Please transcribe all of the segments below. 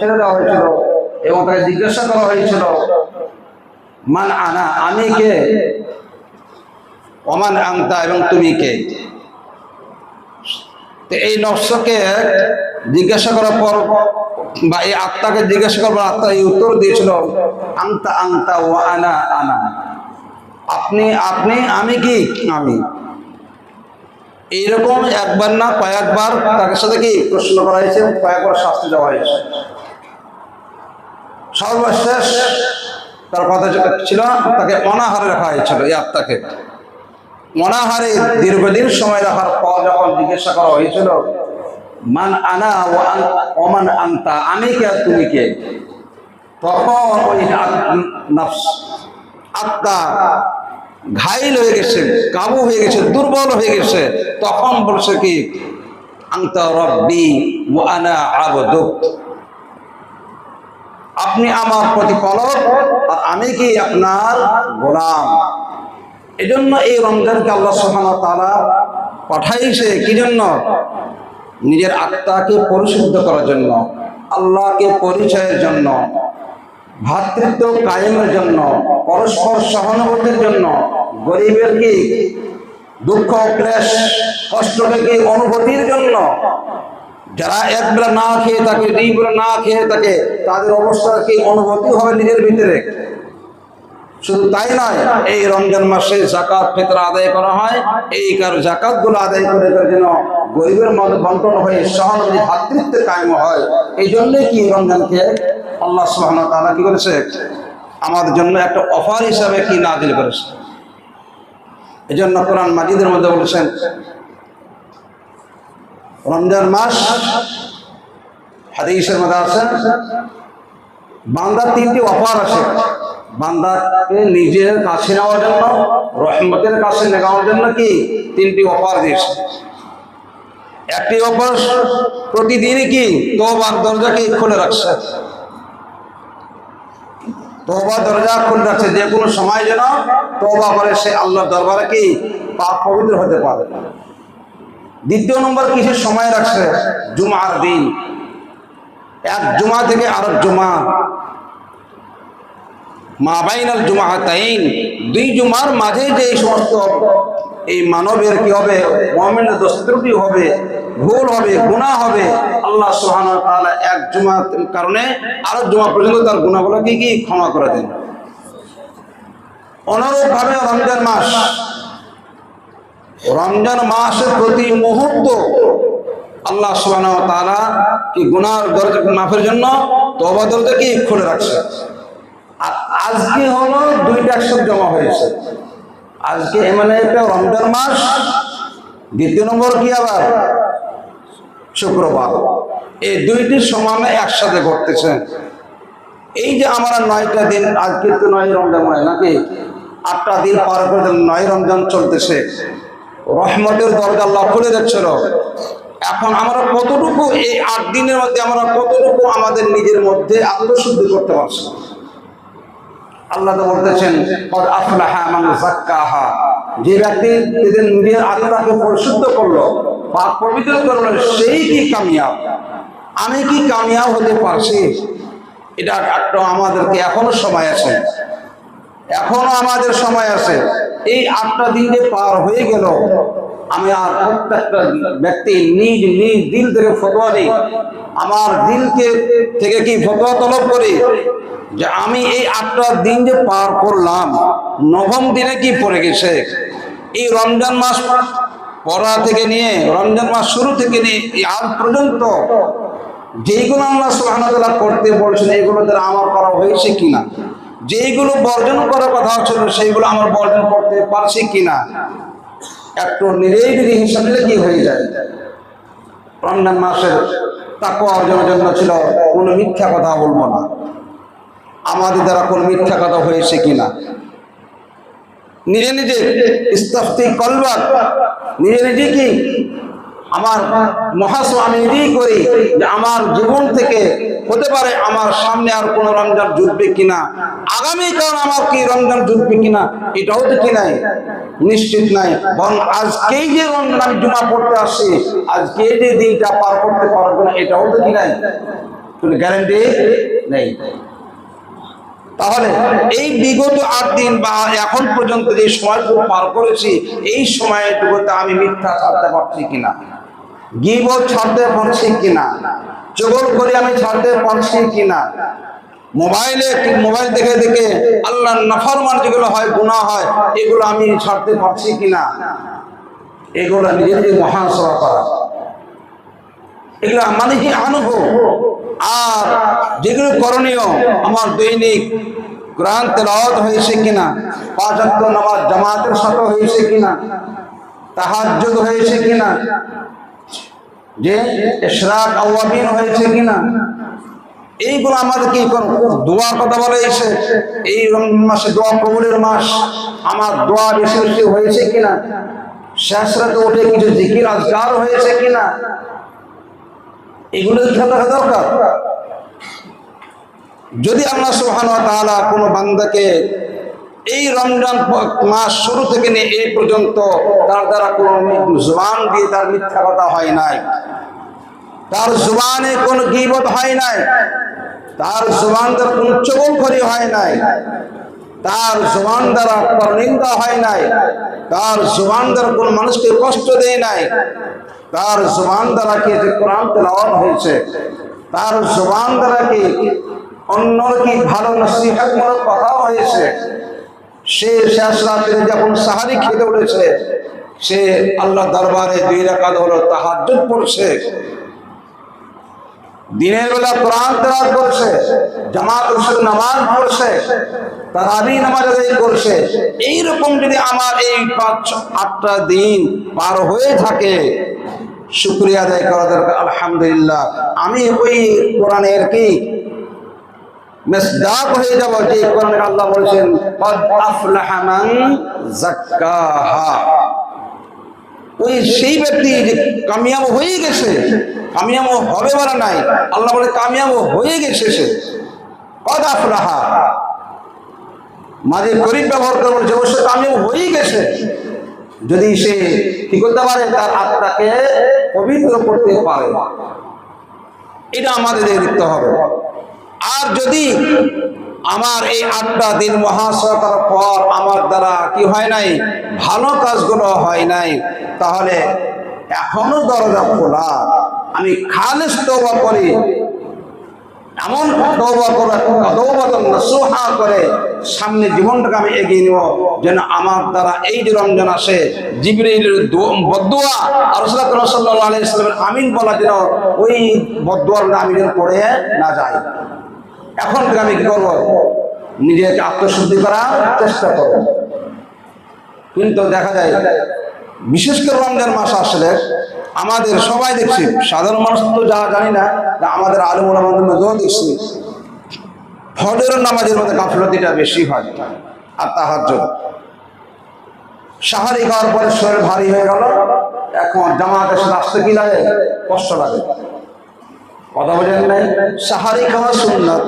ছেড়ে দেওয়া হয়েছিল এবং তাকে জিজ্ঞাসা করা হয়েছিল মান আনা, আমি কে, ওমান আনতা, এবং তুমি কে। তো এই নফসকে জিজ্ঞাসা করার পর বা এই আত্মাকে জিজ্ঞাসা করার পর আত্মা এই উত্তর দিয়েছিল আনতা আনতা ওয়া আনা আনা, আপনি আপনি, আমি কি আমি। এইরকম একবার না কয়েকবার তার সাথে কি প্রশ্ন করা হয়েছে, কয়েকবার শাস্তি দেওয়া হয়েছে। সর্বশেষ তার কথা ছিল তাকে অনাহারে রাখা হয়েছিল। এই আত্মাকে অনাহারে দীর্ঘদিন সময় রাখার পর যখন জিজ্ঞাসা করা হয়েছিল মান আনা ওমান আনতা, আমি কে আর তুমি কে, তখন ওই আত্মা ঘাইল হয়ে গেছে, কাবু হয়ে গেছে, দুর্বল হয়ে গেছে। তখন বলছে কি আনতা রব্বি ওয়া আনা আবদুক, আপনি আমার প্রতিপালক আর আমি কি আপনার গোলাম। এজন্য এই রমজানকে আল্লাহ সুবহানাহু ওয়া তাআলা পাঠাইছে কি জন্য? নিজের আত্মাকে পরিশুদ্ধ করার জন্য, আল্লাহকে পরিচয়ের জন্য, ভ্রাতৃত্ব কায়েমের জন্য, পরস্পর সহানুভূতির জন্য, গরিবের কি দুঃখ ক্লেশ কষ্টকে কি অনুভূতির জন্য। যারা একবেলা না খেয়ে থাকে, দুই বেলা না খেয়ে থাকে, তাদের অবস্থা কি অনুভূতি হবে নিজের ভিতরে। শুধু তাই নয়, এই রমজান মাসে যাকাত ফিতরা আদায় করা হয়, এই যাকাত গুলো আদায় করে যেন গরিবের মধ্যে বন্টন হয়ে সহানুভূতি ভ্রাতৃত্ব কায়েম হয়। এই জন্যই কি রমজানকে আল্লাহ সুবহানাহু ওয়া তাআলা কি করেছে, আমাদের জন্য একটা অফার হিসাবে কি নাযিল করেছে। এই জন্য কোরআন মাজিদের মধ্যে বলেছেন রমজান মাস, হাদিসের মধ্যে আছে বান্দার তিনটি অফার আছে। বান্দাকে নিজের কাছে নেওয়ার জন্য, রহমতের কাছে নেওয়ার জন্য কি তিনটি অফার দিয়েছে। একটি অফার প্রতিদিনই কি তওবার দরজাকে খুলে রাখছে, তওবা দরজা খুলে রাখছে, যে কোনো সময় যেন তওবা করে সে আল্লাহর দরবারে কি পাক পবিত্র হতে পারে। দ্বিতীয় নম্বর কিসের সময় রাখছে? জুমার দিন, এক জুমা থেকে আরেক জুমা, মা বাইনাল জুমাতাইন, দুই জুমার মাঝে যে সমস্ত এই মানবের কি হবে, মুমিনের দোষ ত্রুটি হবে, ভুল হবে, গুনাহ হবে, আল্লাহ সুবহানাহু ওয়া তাআলা এক জুমার কারণে আরেক জুমা পর্যন্ত তার গুনাহগুলোকে কি ক্ষমা করে দেন। অনুরূপভাবে রমজান মাসের প্রতি মুহূর্ত আল্লাহ সুবহানাহু ওয়া তাআলা কি গুনাহর দরজা মাফের জন্য তওবা দরজা কি খুলে রাখছে। আর আজকে হলো দুইটা একসাথে জমা হয়েছে। আজকে মানে একটা রমজান মাস, দ্বিতীয় নম্বর কি আবার শুক্রবার, এই দুইটি সমানে একসাথে ঘটতেছে। এই যে আমরা 9টা দিন, আজকে তো 9 রমজান হয় নাকি, 8টা দিন পার করে 9 রমজান চলতেছে, রহমতের দরজা আল্লাহ খুলে দিচ্ছিল। এখন আমরা কতটুকু এই 8 দিনের মধ্যে আমরা কতটুকু আমাদের নিজের মধ্যে আত্মশুদ্ধি করতে পারছি। আল্লাহ তো বলতেছেন কদ আফলাহা মান যাক্কাহা, যে ব্যক্তি নিজের আত্মাকে পরিশুদ্ধ করলো, পাক পবিত্র করলো, সেই কি কামিয়াব। আমি কি কামিয়াব হতে পারছি? এটা একটা আমাদেরকে এখনো সময় আছে, এখনো আমাদের সময় আছে। এই 8টা দিন যে পার হয়ে গেল, আমি আর প্রত্যেকটা ব্যক্তি নিজ নিজ দিল থেকে ফতোয়া দিই, আমার দিলকে থেকে কি ফতোয়া তলব করি যে আমি এই 8টা দিন যে পার করলাম, 9ম দিনে কি পড়ে গেছে। এই রমজান মাস পড়া থেকে নিয়ে, রমজান মাস শুরু থেকে নিয়ে আজ পর্যন্ত যেইগুলো আল্লাহ সুবহানাহু ওয়া তাআলা করতে বলছেন, এগুলো দ্বারা আমার করা হয়েছে কিনা, যেইগুলো বর্জন করার কথা ছিল সেইগুলো আমার বর্জন করতে পারছি কিনা, একটু নিজেই যদি হিসাব দিলে কি হয়ে যায়। রমজান মাসের তাকওয়া অর্জনের জন্য ছিল কোনো মিথ্যা কথা বলবো না, আমাদের দ্বারা কোন মিথ্যা কথা হয়েছে কিনা, নিজে নিজে ইস্তাফতি কলবা, নিজে নিজে কি আমার মহাসনা আমি নিজেই করি যে আমার জীবন থেকে হতে পারে আমার সামনে আর কোন রমজান জুটবে কিনা, আগামীকাল আমার কি রমজান জুটবে কিনা, এটাও তো কি নাই, নিশ্চিত নাই। বরং আজকেই যে রমজান আমি জুমা পড়তে আসছি, আজকে যে দিনটা পার করতে পারবো না, এটাও তো কি নাই, কোনো গ্যারান্টি নেই। তাহলে এই বিগত 8 দিন বা এখন পর্যন্ত যে সময়টুকু পার করেছি, এই সময়টুকুতে আমি মিথ্যা ছাড়তে পারছি কিনা, গীবত ছাড়তে পারছি কিনা, চগলখড়ি আমি ছাড়তে পারছি কিনা, মোবাইল দেখে দেখে আল্লাহর নাফরমান যেগুলো হয়, গুনাহ হয়, এগুলো আমি ছাড়তে পারছি কিনা, এগুলো নিজেদের মহাসভা করা, এগুলো মানে কি আনবো। আর যেগুলো করণীয়, আমার দৈনিক কোরআন তেলাওয়াত হয়েছে কিনা, 5 ওয়াক্ত নামাজ জামাতের সাথে হয়েছে কিনা, তাহাজ্জুদ হয়েছে কিনা, যে ইশরাক আওয়াবিন হয়েছে কিনা, এইগুলো আমাদের কি দোয়ার কথা বলে এসে, এই রমজান মাসে দোয়া কবুলের মাস, আমার দোয়া বেশি বেশি হয়েছে কিনা, শেষ রাতে উঠে কিছু জিকির আজকার হয়েছে কিনা, এগুলো খেয়াল রাখা দরকার। যদি আল্লাহ সুবহানাহু ওয়া তাআলা কোনো বান্দাকে এই রমজান মাস শুরু থেকে নিয়ে এই পর্যন্ত তার দ্বারা কোনো জুবান দিয়ে তার মিথ্যা কথা হয় নাই, তার জুবানে কোনো গীবত হয় নাই, তার জুবান দ্বারা কোনো চগলখড়ি হয় নাই, তার জুবান দ্বারা পরনিন্দা হয় নাই, তার জুবান দ্বারা কোনো মানুষকে কষ্ট দেয় নাই, তার জুবান দ্বারা কি কোরআন তেলাওয়াত হয়েছে, তার জুবান দ্বারা কি অন্যর কি ভালো নসিহতমূলক কথা হয়েছে, সে শেষ রাতে যখন সাহারি খেতে উঠেছে, সে আল্লাহ দরবারে 2 রাকাত হলো তাহাজ্জুদ পড়ছে, দিনের বেলা কোরআন তেলাওয়াত করছে, জামাতের সাথে নামাজ পড়ছে, তারাবি নামাজ আদায় করছে। এইরকম যদি আমার এই 5-8টা দিন পার হয়ে থাকে, শুকরিয়া আদায় করা দরকার। আলহামদুলিল্লাহ, আমি ওই কোরআনের কি মিসদাক হয়ে যাব, যে কোরআনে আল্লাহ বলেছেন ক্বাদ আফলাহা মান যাক্কাহা, ওই সেই ব্যক্তি যে কামিয়াব হয়ে গেছে, কামিয়াব হবে বলা নাই, আল্লাহ বলে কামিয়াব হয়ে গেছে সে। ক্বাদ আফলাহা মাঝে করিম ব্যবহার করে বলছে অবশ্য কামিয়াব হয়ে গেছে, যদি সে কি করতে পারে, তার আত্মাকে পবিত্র করতে পারে, এটা আমাদের দেখতে হবে। আর যদি আমার এই 8টা দিন মহাসভা করার পর আমার দ্বারা কি হয় নাই, ভালো কাজগুলো হয় নাই, তাহলে এখনো দরজা খোলা, আমি খালেস তওবা করি, এমন তওবা করা, তওবাতুন নাসুহা করে সামনে জীবনটাকে আমি এগিয়ে নিব, যেন আমার দ্বারা এই যে রমজান আসে, জিবরাইলের বদদুয়া আর রাসূলুল্লাহ সাল্লাল্লাহু আলাইহি ওয়াসাল্লামের আমিন বলা, যেন ওই বদদুয়ার আমি যেন পড়ে না যাই। এখন থেকে আমি কি করব, নিজেকে আত্মশুদ্ধি করার চেষ্টা করব। কিন্তু দেখা যায় বিশেষ করে রমজান মাস আসলে আমাদের সবাই দেখছি, সাধারণ মানুষ তো যা জানি না, আমাদের আলেম ওলামাদের মধ্যেও দেখছি ফজরের নামাজের মধ্যে গাফলতিটা বেশি হয়। আর তাহাজ্জুদ, সাহারি খাওয়ার পরে শরীর ভারী হয়ে গেল, এখন জামাতের সাথে আসতে কি লাগে, কষ্ট লাগে। কথা বোঝেন নাই? সাহারি খাওয়া সুন্নাত,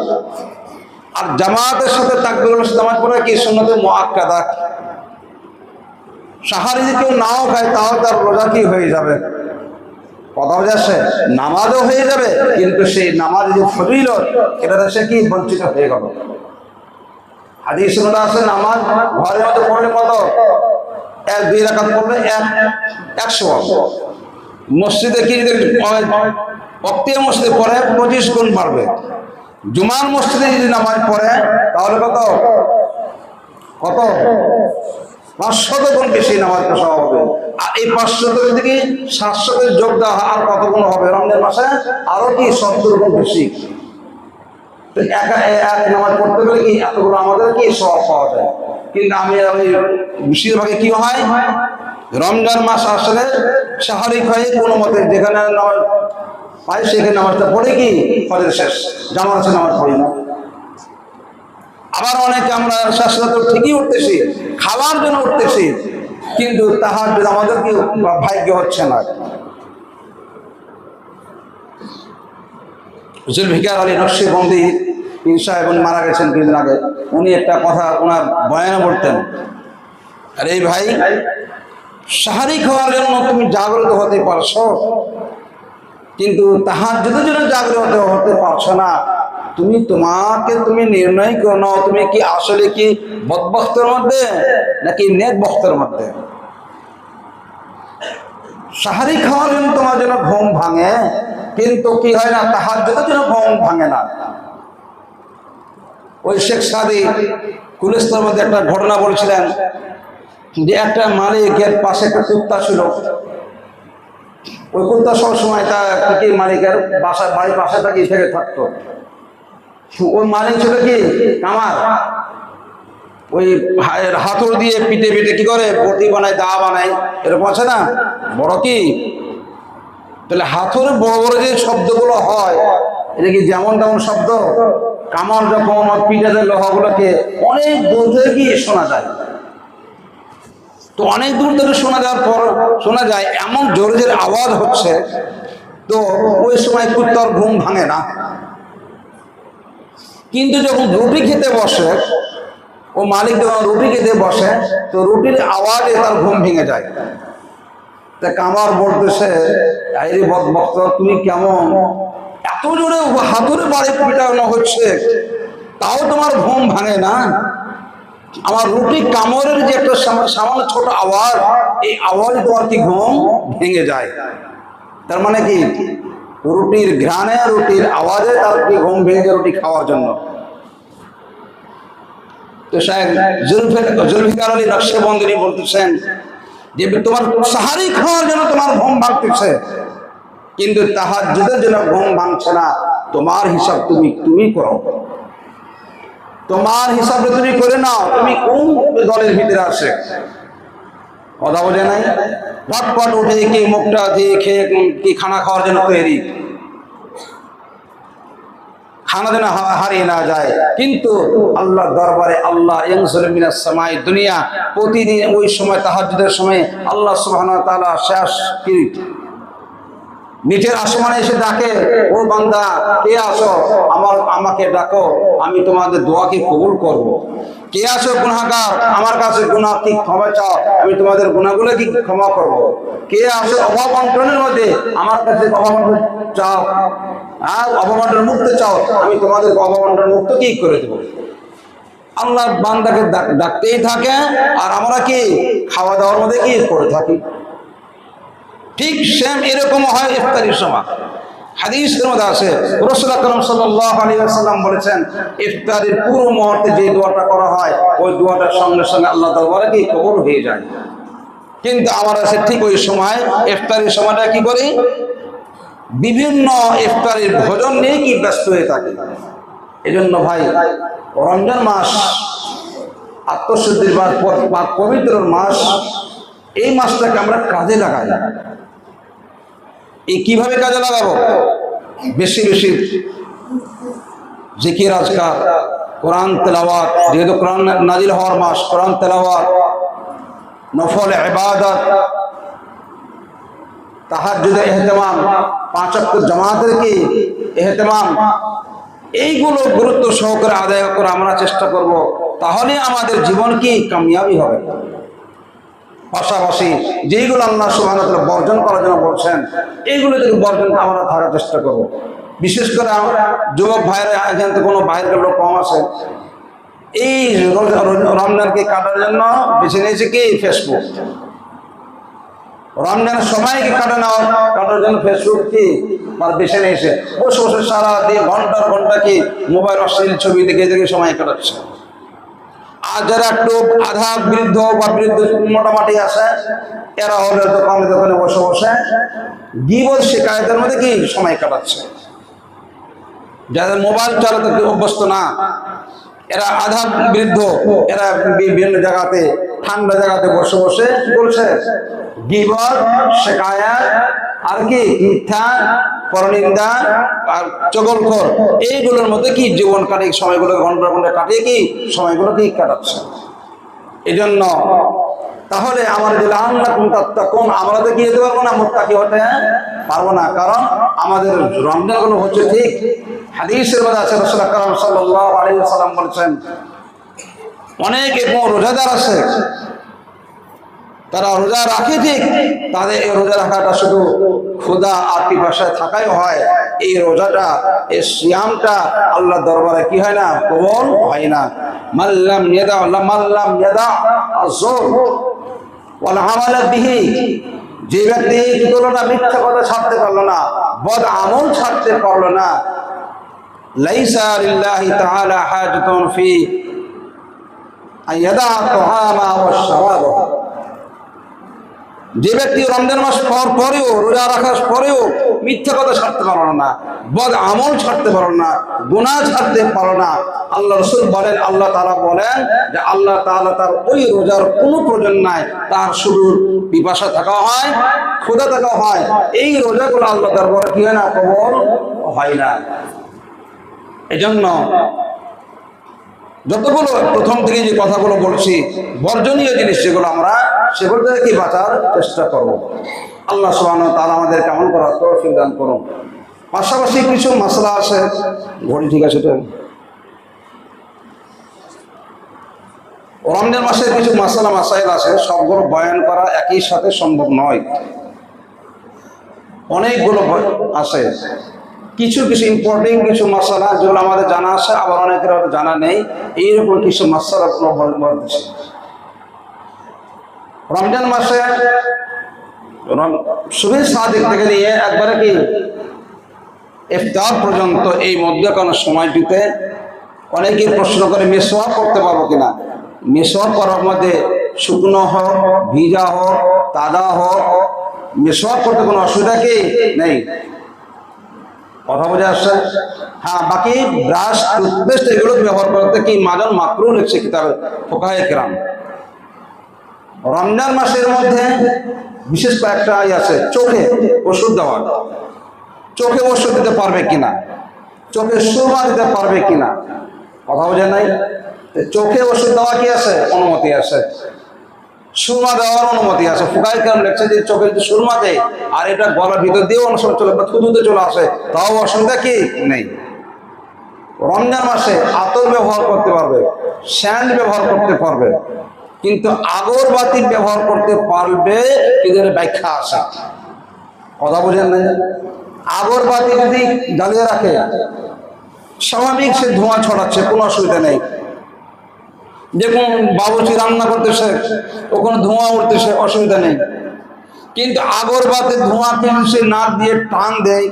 আর জামাতের সাথে তাকবীরুল জামাত পড়া কি সুন্নাতে মুআক্কাদা। সাহারি যদি কেউ নাও খায়, তাও তার রোজা কি হয়ে যাবে, কথা বোঝাচ্ছে, নামাজও হয়ে যাবে, কিন্তু সেই নামাজ যে ফজিলত, এটাতে সে কি বঞ্চিত হয়ে গেল। হাদিস আছে, নামাজ ঘরের মধ্যে পড়লে কত, 1-2 রাকাত পড়লে 100, মসজিদে কি অক্তিয়া মসজিদে পড়ে 25 গুণ বাড়বে, জুমার মসজিদে যদি নামাজ পড়ে তাহলে কত 500 গুণ বেশি নামাজ সওয়াব হবে। আর এই 500 থেকে 700 যোগ দেওয়া আর কত গুণ হবে, রমজান মাসে আরো কি 70 গুণ বেশি। তো এক নামাজ পড়তে গেলে কি এতগুলো আমাদের কি সওয়াব পাওয়া যায়। কিন্তু আমি ওই বেশিরভাগে কি হয়, রমজান মাস আসলে সাহারি খাই কোনো মতে যেখানে নামাজ পাই সেখানে নামাজটা পড়ে কি ফজর শেষ, জামাত আছে নামাজ পড়ি না। আবার অনেকে আমরা শেষরা তো ঠিকই উঠতেছি, খাওয়ার জন্য উঠতেছি, কিন্তু তাহার জন্য আমাদের কি ভাগ্য হচ্ছে না। জুলফিকার আলী নকশবন্দি পীর সাহেব মারা গেছেন কিছুদিন আগে, উনি একটা কথা ওনার বয়ানে বলতেন, আর এই ভাই সাহারি খাওয়ার জন্য তুমি জাগ্রত হতে পারছো, কিন্তু তাহাজ্জুদের জন্য জাগ্রত হতে পারছো না, তুমি নির্ণয় করে নাও, তুমি কি আসলে কি বদবখতের মধ্যে নাকি নেক বখতের মধ্যে। সাহারি খাওয়ার জন্য তোমার জন্য ঘুম ভাঙে, কিন্তু কি হয় না, তাহাজ্জুদের জন্য ঘুম ভাঙে না। ওই শেখ সাদি কুলিস্তার মধ্যে একটা ঘটনা বলছিলেন যে একটা মালিকের পাশে একটা কুত্তা ছিল। ওই কুত্তা সবসময় তার মালিকের বাড়ির পাশে থেকে থাকতো। ওই মালিক ছিল কি কামার, ওই হাতুড় দিয়ে পিটে পিটে কি করে বটি বানায়, দা বানায়, এরকম আছে না বড় কি। তাহলে হাতুড়ে বড় বড় যে শব্দগুলো হয়, এটা কি যেমন তেমন শব্দ? কামার যখন পিঠে দেয় লোহাগুলোকে, অনেক দূর থেকে গিয়ে শোনা যায়। তো অনেক দূর থেকে শোনা যায় এমন জোরে জোরে আওয়াজ হচ্ছে। তো ওই সময় কুত্তার ঘুম ভাঙে না। কিন্তু যখন রুটি খেতে বসে, ও মালিক যখন রুটি খেতে বসে, তো রুটির আওয়াজে তার ঘুম ভেঙে যায়। তা কামার বলতেছে, আরে বদবক্ত, তুমি কেমন এত জোরে হাতুড়ে বাড়ি পিটানো হচ্ছে, তাও তোমার ঘুম ভাঙে না? আমার রুটি কামড়ের যে একটা সামান্য ছোট আওয়াজ, এই আওয়াজে তোমার কি ঘুম ভেঙে যায়? তার মানে কি, রুটির ঘ্রাণে, রুটির আওয়াজে তার কি ঘুম ভেঙে যায় রুটি খাওয়ার জন্য। তো শায়েখ জুলফিকার আলী নকশবন্দি বলতেছেন যে তোমার সাহারি খাওয়ার জন্য তোমার ঘুম ভাঙতেছে, কিন্তু তাহাজ্জুদের জন্য ঘুম ভাঙছে না। তোমার হিসাব তুমি করো, তোমার হিসাবে তুমি করে নাও, তুমি কোন দলের ভিতরে আসে। কথা বোঝে নাই? ঝটপট উঠে কি মুখটা দিয়ে খেয়ে কি খানা খাওয়ার জন্য তৈরি, খানা যেন হারিয়ে না যায়। কিন্তু আল্লাহর দরবারে আল্লাহ ইয়ানজুলু মিনাস সামাই দুনিয়া, প্রতিদিন ওই সময় তাহাজ্জুদের সময় আল্লাহ সুবহানাহু ওয়া তাআলা শেষ কি নিচের আসমানে এসে ডাকে, ও বান্দা কে আসো, আমাকে ডাকো, আমি তোমাদের দোয়াকে কবুল করব। কে আসো গুনাহগার, আমার কাছে গুনাহ কি ক্ষমা চাও, আমি তোমাদের গুনাহগুলো কি ক্ষমা করব। কে আসো অভাব অনটনের মধ্যে, আমার কাছে অভাব অনটন চাও, আর অভাব অনটন মুক্ত চাও, আমি তোমাদের অভাব অনটন মুক্ত কি করে দেবো। আল্লাহ বান্দাকে ডাকতেই থাকে, আর আমরা কি খাওয়া দাওয়ার মধ্যে কি করে থাকি। ঠিক সেম এরকম হয় ইফতারির সময়। হাদিসের মধ্যে আছে রাসূল আকরাম সাল্লাল্লাহু আলাইহি ওয়াসাল্লাম বলেছেন, ইফতারির পুরো মুহূর্তে যে দোয়াটা করা হয়, ওই দোয়াটার সঙ্গে সঙ্গে আল্লাহ দরবারে কি কবুল হয়ে যায়। কিন্তু আমরা ঠিক ওই সময় ইফতারির সময়টা কি করি, বিভিন্ন ইফতারির ভোজন নিয়ে কি ব্যস্ত হয়ে থাকি। এজন্য ভাই, রমজান মাস আত্মশুদ্ধির পবিত্র মাস, এই মাসটাকে আমরা কাজে লাগাই। এই কিভাবে কাজে লাগাবো? বেশি বেশি জিকির আজকার, কোরআন তেলাওয়াত, যেহেতু কোরআন নাজিল হওয়ার মাস, কোরআন তেলাওয়াত, নফল ইবাদত, তাহাজ্জুদের ইহতিমাম, 5 ওয়াক্ত জামাতের কি ইহতিমাম, এইগুলো গুরুত্ব সহকারে আদায় করে আমরা চেষ্টা করব, তাহলে আমাদের জীবন কি কামিয়াবি হবে। পাশাপাশি যেইগুলো আল্লাহ সুবহানাহু ওয়া তাআলা বর্জন করার জন্য বলছেন, এইগুলো থেকে বর্জন আমরা ধরার চেষ্টা করব। বিশেষ করে আমরা যুবক ভাইরা, এখান থেকে কোনো বাইরের লোক কম আছে, এই রমজানকে কাটার জন্য বেছে নিয়েছে কি ফেসবুক। রমজানের সময়কে কাটার জন্য ফেসবুক কি বেছে নিয়েছে, বসে বসে সারা দিয়ে ঘন্টার ঘন্টা কি মোবাইল অশ্লীল ছবি দেখে দেখে সময় কাটাচ্ছে। আর যারা একটু আধা বৃদ্ধ বা বৃদ্ধ মোটামুটি আছে, এরা হলে দোকানে দোকানে বসে বসে গীবত শিকায়তের মধ্যে কি সময় কাটাচ্ছে। যাদের মোবাইল চালাতে অভ্যস্ত না, এরা আধা বৃদ্ধ, এরা বিভিন্ন জায়গাতে ঠান্ডা জায়গাতে বসে বসে কি বলছে, গীবত শিকায়াত আর কি মিথ্যা পরনিন্দা আর চগলখোর, এইগুলোর মধ্যে কি জীবন কাটিয়ে সময়গুলো ঘন্টা ঘন্টা কাটিয়ে কি সময়গুলো কি কাটাচ্ছে। এই জন্য তাহলে আমার যে কোন আমরা তো কি যেতে পারবো না, মুত্তাকি হতে পারবো না, কারণ আমাদের রমজানগুলো হচ্ছে ঠিক হাদিসের মধ্যে আছে, রাসূল আকরাম সাল্লাল্লাহু আলাইহি ওয়াসাল্লাম বলেছেন, অনেক এবং রোজাদার আছে, তারা রোজা রাখে ঠিক, তাদের এই রোজা রাখাটা শুধু ক্ষুধা আর পিপাসায় থাকাই হয়, এই রোজাটা, এই সিয়ামটা আল্লাহ দরবারে কি হয় না, কবুল হয় না। মাল্লাম ইয়াদা আযর ওয়াল আমাল বিহি, যে ব্যক্তি কি করলো না, মিথ্যা কথা ছাড়তে পারলো না, বদ আমল ছাড়তে পারলো না, লাইসা লিল্লাহি তাআলা হাজাতুন ফি আইয়াদা তুআমা ওয়াশ শারাব, যে ব্যক্তি রমজান মাস পরেও, রোজা রাখার পরেও মিথ্যা কথা ছাড়তে পারলো না, বদ আমল ছাড়তে পারলো না, গুনাহ ছাড়তে পারলো না, আল্লাহ রাসূল বলেন, আল্লাহ তাআলা বলেন যে আল্লাহ তাআলা তার ওই রোজার কোনো প্রয়োজন নাই, তার শুধু পিপাসা থাকা হয়, ক্ষুধা থাকা হয়, এই রোজাগুলো আল্লাহ দরবারে কি হয় না, কবুল হয় না। এজন্য যতগুলো প্রথম থেকে যে কথাগুলো বলছি, বর্জনীয় জিনিস যেগুলো, আমরা সেগুলো থেকে কি বাঁচার চেষ্টা করব। আল্লাহ সুবহানাহু ওয়া তাআলা আমাদের কেমন করার তৌফিক দান করুন। পাশাপাশি কিছু মাসলা আছে, ঘড়ি ঠিক আছে, রমজান মাসে কিছু মাসালা মাসাইল আছে, সবগুলো বয়ান করা একই সাথে সম্ভব নয়, অনেকগুলো আছে। কিছু কিছু ইম্পর্টেন্ট কিছু মাসালা যেগুলো আমাদের জানা আছে, আবার অনেকের জানা নেই, এইরকম কিছু মাসালা বলতেছি। রমজান মাসে সুবহ সাদিক থেকে নিয়ে একবারে কি ইফতার পর্যন্ত এই মধ্যকার সময়টিতে অনেকেই প্রশ্ন করে মিসওয়াক করতে পারবো কিনা। মিসওয়াক করার মধ্যে শুকনো হোক, ভিজা হোক, তাজা হোক, মিসওয়াক করতে কোনো অসুবিধা কি নেই, কথা বোঝা আসছে? হ্যাঁ, বাকি ব্রাশ, টুথপেস্ট এগুলো ব্যবহার করতে কি মাজন মাকরুহ লিখছে কিতাবে ফুকাহায়ে কেরাম। রমজান মাসের মধ্যে বিশেষ কয়েকটা আছে, চোখে ওষুধ দেওয়া, চোখে ওষুধ দিতে পারবে কিনা, চোখে সুরমা দিতে পারবে কিনা, কথা বোঝা নাই? চোখে ওষুধ দেওয়া কি আছে, অনুমতি আছে, সুরমা দেওয়ার অনুমতি আছে। ফুকাহায়ে কেরাম লিখছে যে চোখে যদি সুরমা দেয় আর এটা গলার ভিতর দিয়ে অনেক সময় চলে বা থুতুতে চলে আসে, তাও অসুবিধা কি নেই। রমজান মাসে আতর ব্যবহার করতে পারবে, স্যান্ড ব্যবহার করতে পারবে, কিন্তু আগরবাতি ব্যবহার করতে পারবে, এদের ব্যাখ্যা আছে, কথা বোঝেন না? আগরবাতি যদি জ্বালিয়ে রাখে, স্বাভাবিক সে ধোঁয়া ছড়াচ্ছে, কোনো অসুবিধা নেই। দেখুন বাবুর্চি রান্না করতেছে, ওখানে ধোঁয়া উঠতেছে, অসুবিধা নেই। কিন্তু আগরবাতির ধোঁয়া কিন্তু সে নাক দিয়ে টান দেয়,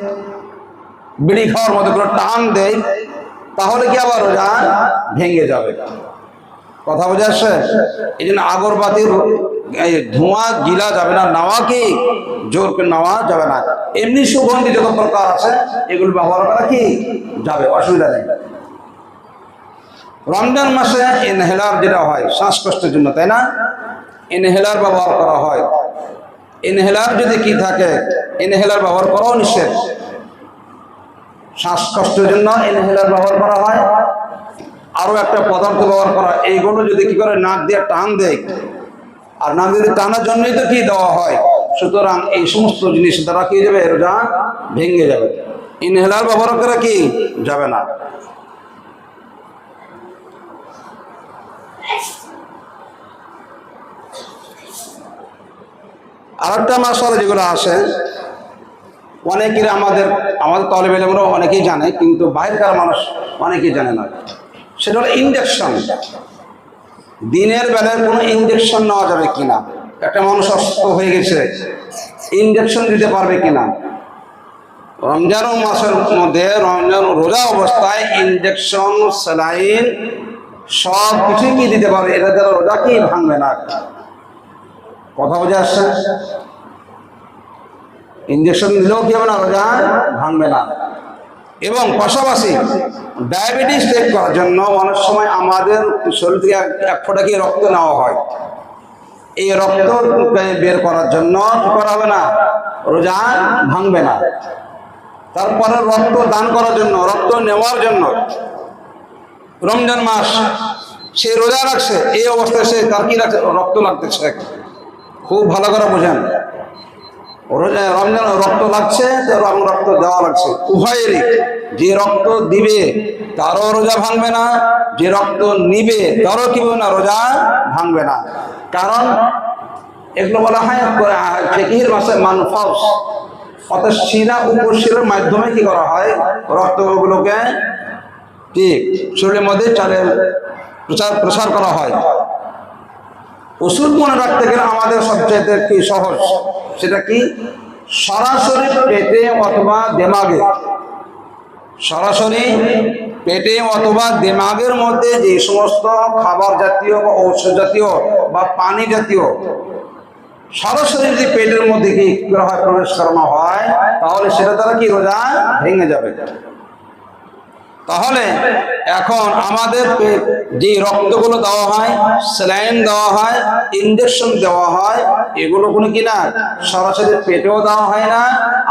বিড়ি খাওয়ার মতো করে টান দেয়, তাহলে কি আবার রোজা ভেঙে যাবে, কথা বোঝা যাচ্ছে? এই জন্য আগরবাতির ধোঁয়া গিলা যাবে না, নেওয়া কি জোর করে নেওয়া যাবে না। এমনি সুগন্ধি যত প্রকার আছে এগুলো ব্যবহার করা কি যাবে, অসুবিধা নেই। রমজান মাসে ইনহেলার যেটা হয় শ্বাসকষ্টের জন্য, তাই না, ইনহেলার ব্যবহার করা হয়। ইনহেলার যদি কি থাকে, ইনহেলার ব্যবহার করাও নিষেধ। শ্বাসকষ্টের জন্য ইনহেলার ব্যবহার করা হয়। আরো একটা পদার্থ ব্যবহার করা, এইগুলো যদি কি করে নাক দিয়ে টান দেয়, আর নাক দিয়ে টানার জন্যই তো কি দেওয়া হয়, সুতরাং এই সমস্ত জিনিস দ্বারা কি যাবে, রোজা ভেঙে যাবে। ইনহেলার ব্যবহার করা কি যাবে না। আর একটা মাসালা যেগুলো আসে, অনেকের আমাদের তালেবে ইলমরা অনেকেই জানে, কিন্তু বাইরেকার মানুষ অনেকেই জানে না। সেটা হলো ইনজেকশন। দিনের বেলায় কোনো ইনজেকশন নেওয়া যাবে কিনা, একটা মানুষ অসুস্থ হয়ে গেছে, ইনজেকশন দিতে পারবে কিনা। রমজান মাসের মধ্যে, রমজান রোজা অবস্থায় ইনজেকশন, স্যালাইন সব কিছুই কি দিতে পারবে, এটা দ্বারা রোজা কি ভাঙবে না, কথা বোঝা আসছে? ইনজেকশন দিলেও কি হবে না, রোজা ভাঙবে না। এবং পাশাপাশি ডায়াবেটিস চেক করার জন্য অনেক সময় আমাদের শরীর থেকে এক ফোঁটা কি রক্ত নেওয়া হয়, এই রক্ত বের করার জন্য কি করা হবে না, রোজা ভাঙবে না। তারপরে রক্ত দান করার জন্য, রক্ত নেওয়ার জন্য, রমজান মাস সে রোজা রাখছে, এই অবস্থায় সে তার কি রাখছে, রক্ত লাগতেছে। খুব ভালো করে বোঝেন, রমজান রক্ত লাগছে, রক্ত দেওয়া লাগছে, উভয়েরই। যে রক্ত দিবে তারও রোজা ভাঙবে না, যে রক্ত নিবে তারও কি হবে না, রোজা ভাঙবে না। কারণ এগুলো বলা হয় ফিকহের ভাষায় মানফাস। অর্থাৎ শিরা উপশিরার মাধ্যমে কি করা হয়, রক্তগুলোকে কি শরীরের মধ্যে প্রসার করা হয়। ওষুধ মনে রাখতে গেলে আমাদের সবচেয়ে কি সহজ, সেটা কি সরাসরি পেটে অথবা দেমাগে, সরাসরি পেটে অথবা দেমাগের মধ্যে যে সমস্ত খাবার জাতীয় বা ঔষধ জাতীয় বা পানি জাতীয় সরাসরি যদি পেটের মধ্যে কি প্রবেশ করানো হয়, তাহলে সেটা দ্বারা কি রোজা ভেঙে যাবে। তাহলে এখন আমাদের যে রক্তগুলো দেওয়া হয়, স্যালাইন দেওয়া হয়, ইনজেকশন দেওয়া হয়, এগুলো কোনো কি না সরাসরি পেটেও দেওয়া হয় না,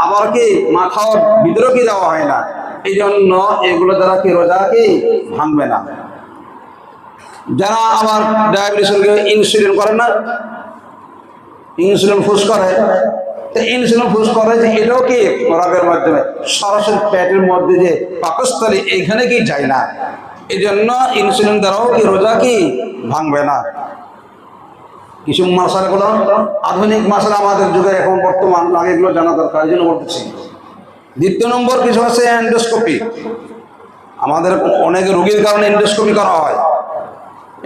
আবার কি মাথার ভিতরেও কি দেওয়া হয় না। এই জন্য এগুলো দ্বারা কি রোজা কি ভাঙবে না। যারা আবার ডায়াবেটিসকে ইনসুলিন করে না, ইনসুলিন ফুস করে, তো ইনসুলিন ফুস করে যে এটাও কি রগের মাধ্যমে সরাসরি পেটের মধ্যে যে পাকস্থলী এইখানে কি যায় না। এই জন্য ইনসুলিন দ্বারাও কি রোজা কি ভাঙবে না। কিছু মশলাগুলো আধুনিক মশলা আমাদের যুগে এখন বর্তমান লাগে, এগুলো জানা দরকার, এই জন্য বলতেছি। দ্বিতীয় নম্বর কিছু আছে এন্ডোস্কোপি। আমাদের অনেক রোগীর কারণে এন্ডোস্কোপি করা হয়।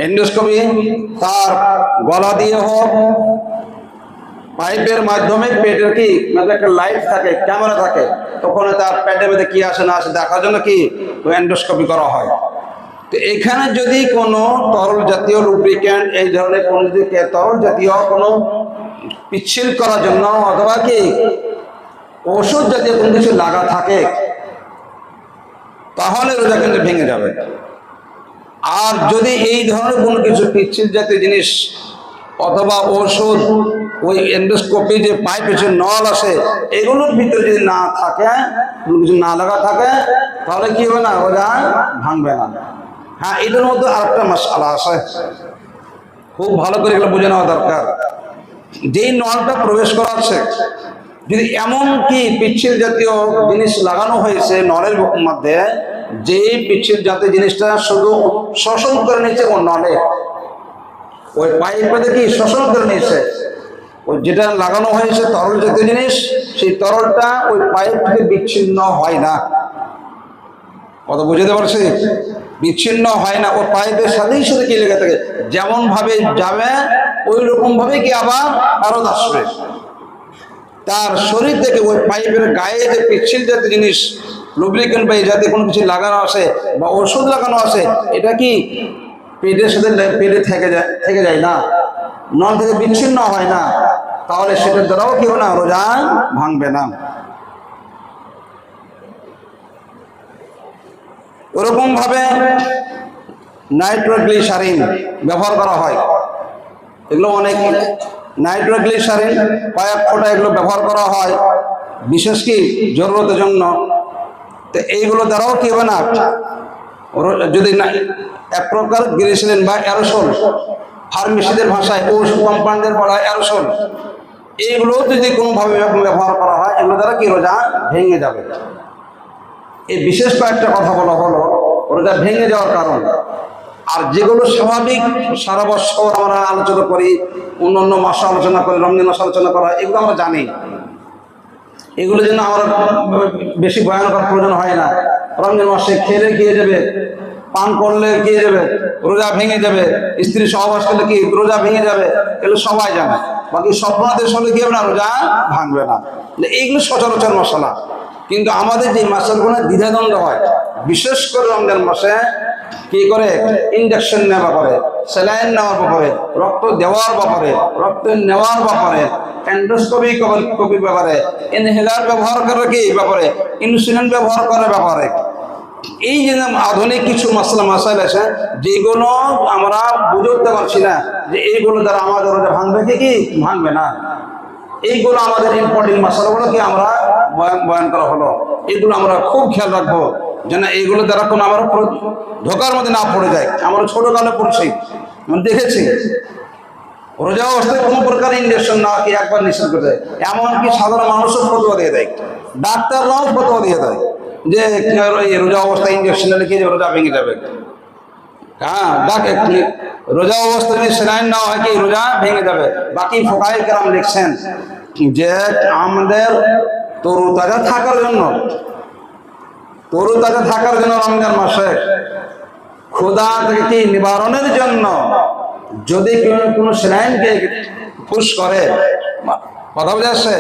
এন্ডোস্কোপি তার গলা দিয়ে হোক, পাইপের মাধ্যমে পেটের কি একটা লাইট থাকে, ক্যামেরা থাকে, তখন তার পেটের মধ্যে কি আসে না আসে দেখার জন্য কি এন্ডোস্কোপি করা হয়। তো এখানে যদি কোনো তরল জাতীয় লুব্রিক্যান্ট, এই ধরনের কোনো যদি তরল জাতীয় কোনো পিচ্ছিল করার জন্য অথবা কি ওষুধ জাতীয় কোনো কিছু লাগা থাকে, তাহলে রোজা কিন্তু ভেঙে যাবে। আর যদি এই ধরনের কোনো কিছু পিচ্ছিল জাতীয় জিনিস অথবা ওষুধ, ওই এন্ডোস্কোপি যে পাইপের যে নল আসে, এগুলোর ভিতরে যদি না থাকে, কোনো কিছু না লাগা থাকে, তাহলে কি হবে না, রোজা ভাঙবে না। হ্যাঁ, এটার মধ্যে আরেকটা মাসআলা আছে, খুব ভালো করে এগুলো বুঝে নেওয়া দরকার। যেই নলটা প্রবেশ করাচ্ছে, যদি এমন কি পিচ্ছিল জাতীয় জিনিস লাগানো হয়েছে নলের মধ্যে, যে পিচ্ছিল জাতীয় জিনিসটা শুধু শোষণ করে নিচ্ছে ও নলে, ওই পাইপে কি শোষণ করে নিয়েছে, ওই যেটা লাগানো হয়েছে তরল জাতীয় জিনিস, সেই তরলটা ওই পাইপ থেকে বিচ্ছিন্ন হয় না। কত বুঝতে পারছি? বিচ্ছিন্ন হয় না, ওই পাইপের সাথেই সাথে কি লেগে থাকে, যেমন ভাবে যাবে ওই রকম ভাবে কি আবার আরো আসবে। তার শরীর থেকে ওই পাইপের গায়ে যে পিচ্ছিল জাতীয় জিনিস, লুব্রিকেন্ট বা এই জাতীয় কোনো কিছু লাগানো আছে বা ওষুধ লাগানো আছে, এটা কি পেটের সাথে পেটে থেকে যায় না, নল থেকে বিচ্ছিন্ন হয় না, তাহলে সেটার দ্বারাও কি হবে না, রোজা ভাঙবে না। ওরকম ভাবে নাইট্রোগ্লিসারিন ব্যবহার করা হয়। এগুলো অনেক নাইট্রোগ্লিসারিন কয়েক ফোঁটা এগুলো ব্যবহার করা হয় বিশেষ কি জরুরতের জন্য। তো এইগুলো দ্বারাও কি হবে না, যদি এক প্রকার গ্লিসারিন বা অ্যারোসল, ফার্মেসিদের ভাষায় ওষুধ কোম্পানিদের বলা হয় অ্যারোসল, এইগুলো যদি কোনোভাবে ব্যবহার করা হয়, এগুলো দ্বারা কি রোজা ভেঙে যাবে। এই বিশেষ কয়েকটা কথা বলা হলো রোজা ভেঙে যাওয়ার কারণ। আর যেগুলো স্বাভাবিক সারা বছর আমরা আলোচনা করি, অন্য মাসে আলোচনা করি, রমজান মাসে আলোচনা করা, এগুলো আমরা জানি। এগুলো যেন আমরা বেশি বয়ান করার প্রয়োজন হয় না। রমজান মাসে খেলে গিয়ে যাবে, পান করলে গিয়ে যাবে, রোজা ভেঙে যাবে, স্ত্রী সহবাস করলে কি রোজা ভেঙে যাবে, এগুলো সবাই জানে। বাকি স্বপ্নাদেশ হলে কি হবে না, রোজা ভাঙবে না। এইগুলো সচরাচর মশলা। কিন্তু আমাদের যে মাসেলগুলো দ্বিধাদ্বন্দ্ব হয়, বিশেষ করে রমজান মাসে কি করে ইনজেকশন নেওয়ার ব্যাপারে, স্যালাইন নেওয়ার ব্যাপারে, রক্ত দেওয়ার ব্যাপারে, রক্ত নেওয়ার ব্যাপারে, এন্ডোস্কোপি কপির ব্যাপারে, ইনহেলার ব্যবহার করার কি ব্যাপারে, ইনসুলিন ব্যবহার করার ব্যাপারে, এই যে আধুনিক কিছু মাসাইল আছে যেগুলো আমরা বুঝে উঠতে পারছি না যে এইগুলো দ্বারা আমাদের রোজা ভাঙবে কি ভাঙবে না। এইগুলো আমাদের ইম্পর্টেন্ট মশলাগুলো কি আমরা বয়ান করা হলো, এগুলো আমরা খুব খেয়াল রাখবো যেন এইগুলো দ্বারা কোনো আমরা ধোকার মধ্যে না পড়ে যায়। আমরা ছোটকালে পড়ছি, দেখেছি রোজা অবস্থায় কোনো প্রকার ইঞ্জেকশন না কি একবার নিষেধ করে দেয়। এমনকি সাধারণ মানুষও ফতোয়া দিয়ে দেয়, ডাক্তাররাও ফতোয়া দিয়ে দেয় যে রোজা অবস্থায় ইঞ্জেকশন নিলে কি রোজা ভেঙে যাবে। হ্যাঁ, রোজা অবস্থায় যদি স্যালাইন নেওয়া হয় কি রোজা ভেঙে যাবে। বাকি ফুকাহে কেরাম লিখছেন যে আমাদের তরুতাজা থাকার জন্য রমজান মাসে ক্ষুধা থেকে কি নিবারণের জন্য যদি কোনো স্নাইনকে পুশ করে, কথা বুঝে আসছে,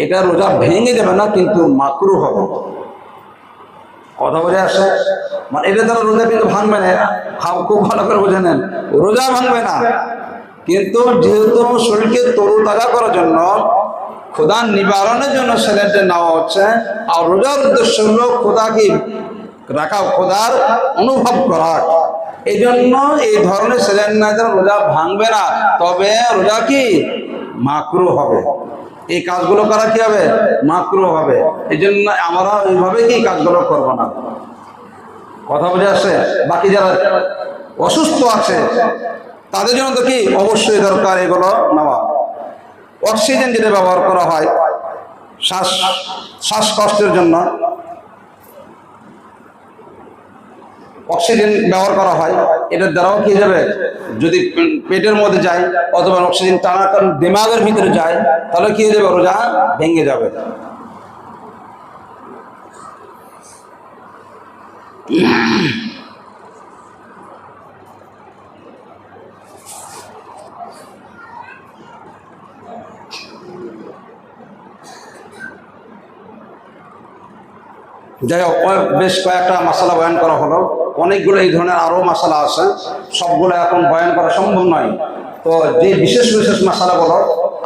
এটা রোজা ভেঙে যাবে না, কিন্তু মাকরু হবে। কথা বুঝে আসে, মানে এটা দ্বারা রোজা কিন্তু ভাঙবে না। খুব ভালো করে বুঝে নেন, রোজা ভাঙবে না, কিন্তু যেহেতু শরীরকে তরুতাজা করার জন্য, ক্ষুধা নিবারণের জন্য স্যালাইনটা নেওয়া হচ্ছে, আর রোজার উদ্দেশ্য হলো ক্ষুধাকে রাখা, ক্ষুধার অনুভব করা। এই জন্য এই ধরনের স্যালাইন না যেন রোজা ভাঙবে না, তবে রোজা কি মাকরু হবে। এই কাজগুলো করা কি হবে? মাকরু হবে। এই জন্য আমরা ওইভাবে কি কাজগুলো করবো না। কথা বুঝে আসে? বাকি যারা অসুস্থ আছে তাদের জন্য তো কি অবশ্যই দরকার এগুলো নেওয়া। অক্সিজেন যেটা ব্যবহার করা হয় শ্বাসকষ্টের জন্য, অক্সিজেন ব্যবহার করা হয়, এটার দ্বারাও কি যাবে, যদি পেটের মধ্যে যায় অথবা অক্সিজেন টানার কারণে দিমাগের ভিতরে যায়, তাহলে কি হয়ে যাবে, রোজা ভেঙে যাবে। যাই হোক, বেশ কয়েকটা মশলা বয়ান করা হলো, অনেকগুলো এই ধরনের আরও মশলা আছে, সবগুলো এখন বয়ান করা সম্ভব নয়। তো যে বিশেষ বিশেষ মশলাগুলো,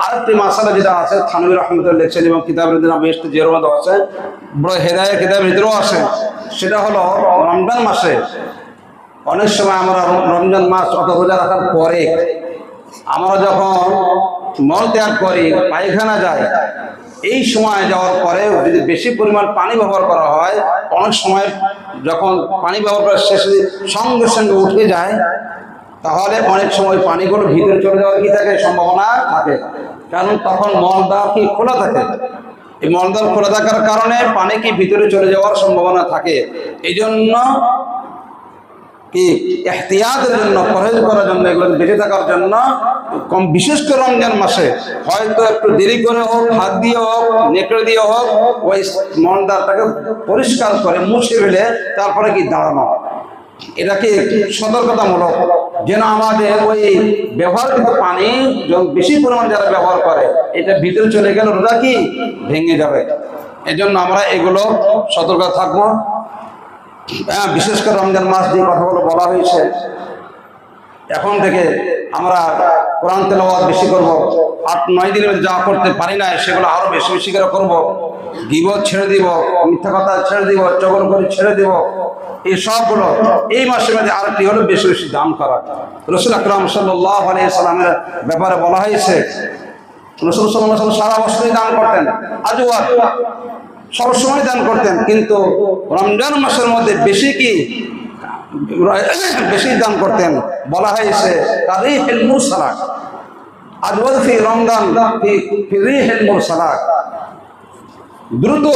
আরেকটি মশলা যেটা আছে থানভী রহমতুল্লাহ লিখছেন এবং কিতাবের বেস্ট জেরোমদ আছে, বড় হেদায়েত কিতাবের ভিতরেও আছে, সেটা হলো রমজান মাসে অনেক সময় আমরা রমজান মাস অত রোজা রাখার পরে আমরা যখন মল ত্যাগ করি, পায়খানা যায়, এই সময় যাওয়ার পরে যদি বেশি পরিমাণ পানি ব্যবহার করা হয়, অনেক সময় যখন পানি ব্যবহার করার শেষে সঙ্গে সঙ্গে উঠে যায়, তাহলে অনেক সময় পানিগুলো ভিতরে চলে যাওয়ার কি থাকে, সম্ভাবনা থাকে। কারণ তখন মলদ্বার কি খোলা থাকে, এই মলদ্বার খোলা থাকার কারণে পানি কি ভিতরে চলে যাওয়ার সম্ভাবনা থাকে। এই জন্য কি এহতিয়াতের জন্য, পরহেজ করার জন্য, এগুলো বেঁচে থাকার জন্য বিশেষ করে রমজান মাসে হয়তো একটু দেরি করে হোক, হাত দিয়ে হোক, নেকড়ে দিয়ে হোক, ওই মলদ্বারটাকে পরিষ্কার করে মুছে ফেলে তারপরে কি দাঁড়ানো, এটা কি সতর্কতামূলক, যেন আমাদের ওই ব্যবহারকৃত পানি বেশি পরিমাণ যারা ব্যবহার করে, এটা ভিতরে চলে গেলে রোজা কি ভেঙে যাবে। এই জন্য আমরা এগুলো সতর্ক থাকবো। বিশেষ করে রমজান মাস যে কথাগুলো বলা হয়েছে, এখন থেকে আমরা কোরআন তেলাওয়াত বেশি করব, 8-9 দিনের যা করতে পারি না সেগুলো আরো বেশি বেশি করে করবো। গীবত ছেড়ে দিব, মিথ্যা কথা ছেড়ে দিব, চগলখড়ি ছেড়ে দিব, এই সবগুলো এই মাসের মধ্যে আরেকটি হলো বেশি বেশি দান করা। রাসূল আকরাম সাল্লাল্লাহু আলাইহি সাল্লামের ব্যাপারে বলা হয়েছে, রাসূল সাল্লাল্লাহু আলাইহি ওয়াসাল্লাম সারা বছরই দান করতেন, আজওয়াত সবসময় দান করতেন, কিন্তু রমজান মাসের মধ্যে বেশি দান করতেন। বলা হয়েছে তারিহিল মুরসালাত, আজওয়াত ফি রমজান ফি রিহিল মুরসালাত, দ্রুত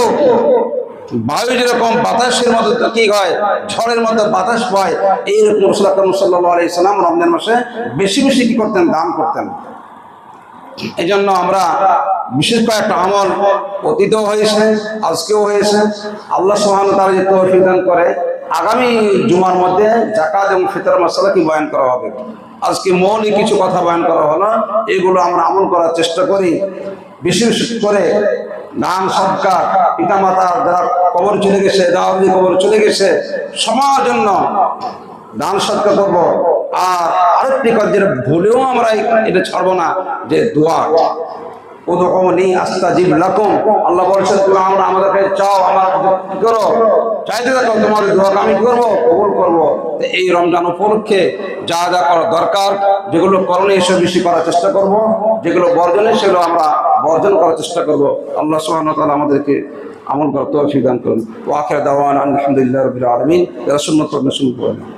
বায়ু যেরকম বাতাসের মতো কি হয়, ঝড়ের মতো বাতাস পায়, এইরকম রাসূল আকরাম সাল্লাল্লাহু আলাইহি সাল্লাম রমজান মাসে বেশি বেশি কি করতেন, দান করতেন। এই জন্য আমরা বিশেষ কয়েকটা আমল অতীতও হয়েছে, আজকেও হয়েছে। আল্লাহ সুবহানাহু ওয়া তাআলা যে তৌফিক দান করে, আগামী জুমার মধ্যে যাকাত এবং ফিতর মাসআলা কি বয়ান করা হবে। আজকে মৌলিক কিছু কথা বয়ান করা হলো, এগুলো আমরা আমল করার চেষ্টা করি। বিশেষ করে দান সদকা, পিতা মাতা যারা কবর চলে গেছে, দাওয়াতি কবর চলে গেছে, সবার জন্য দান সদকা করবো। আর আরেকটি কথা যেটা ভুলেও আমরা এটা ছাড়বো না, যে দোয়া, উদউনি আস্তাজিব লাকুম, আল্লাহ বলেছেন তুমি আমরা আমাদের কাছে চাও, আমরা কি করো, চাইতে থাকো, তোমাদের দোয়া আমি করবো, কবুল করবো। এই রমজান উপলক্ষে যা যা করা দরকার, যেগুলো করণীয় সেসব বেশি করার চেষ্টা করব, যেগুলো বর্জনীয় সেগুলো আমরা বর্জন করার চেষ্টা করব। আল্লাহ সুবহানাহু ওয়া তাআলা আমাদেরকে আমল করার তৌফিক দান করুন। ওয়া আখিরু দাওয়ানা আলহামদুলিল্লাহি রাব্বিল আলামিন। রাসূলুল্লাহ সাল্লাল্লাহু আলাইহি ওয়া সাল্লাম।